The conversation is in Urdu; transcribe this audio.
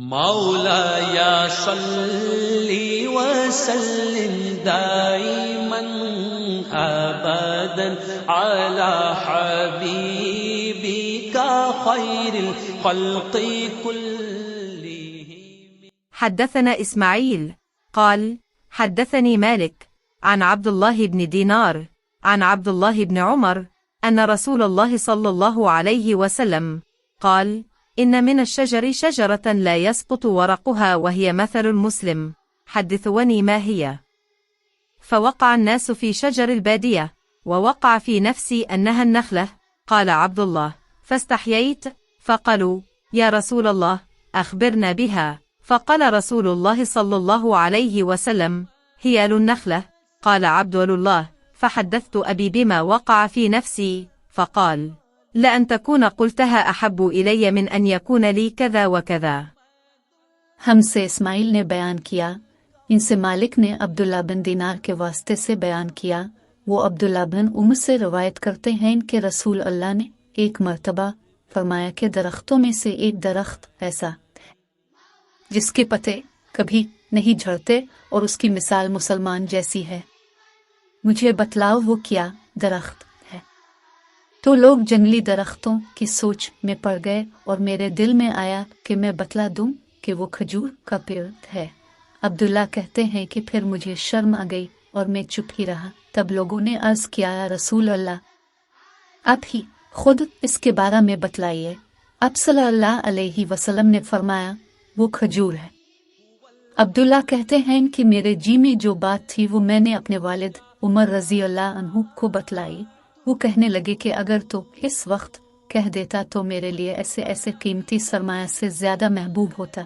مولاي صل وسلم دائما أبدا على حبيبك خير الخلق كلهم. حدثنا إسماعيل قال حدثني مالك عن عبد الله بن دينار عن عبد الله بن عمر أن رسول الله صلى الله عليه وسلم قال: إن من الشجر شجرة لا يسقط ورقها وهي مثل المسلم، حدثوني ما هي. فوقع الناس في شجر البادية، ووقع في نفسي أنها النخلة. قال عبد الله: فاستحييت، فقالوا: يا رسول الله أخبرنا بها. فقال رسول الله صلى الله عليه وسلم: هي النخلة. قال عبد الله: فحدثت أبي بما وقع في نفسي، فقال: لأن تكون قلتها أحب إلي من أن يكون لي كذا وكذا. ہم سے اسماعیل نے بیان کیا، ان سے مالک نے عبداللہ بن دینار کے واسطے سے بیان کیا، وہ عبداللہ بن عمر سے روایت کرتے ہیں کہ رسول اللہ نے ایک مرتبہ فرمایا کہ درختوں میں سے ایک درخت ایسا جس کے پتے کبھی نہیں جھڑتے اور اس کی مثال مسلمان جیسی ہے، مجھے بتلاؤ وہ کیا درخت ہے؟ تو لوگ جنگلی درختوں کی سوچ میں پڑ گئے اور میرے دل میں آیا کہ میں بتلا دوں کہ وہ کھجور کا پیڑ ہے۔ عبداللہ کہتے ہیں کہ پھر مجھے شرم آ گئی اور میں چپ ہی رہا۔ تب لوگوں نے عرض کیا: یا رسول اللہ، آپ ہی خود اس کے بارے میں بتلائیے۔ اب صلی اللہ علیہ وسلم نے فرمایا: وہ کھجور ہے۔ عبداللہ کہتے ہیں کہ میرے جی میں جو بات تھی وہ میں نے اپنے والد عمر رضی اللہ عنہ کو بتلائی۔ وہ کہنے لگے کہ اگر تو اس وقت کہہ دیتا تو میرے لیے ایسے قیمتی سرمایہ سے زیادہ محبوب ہوتا۔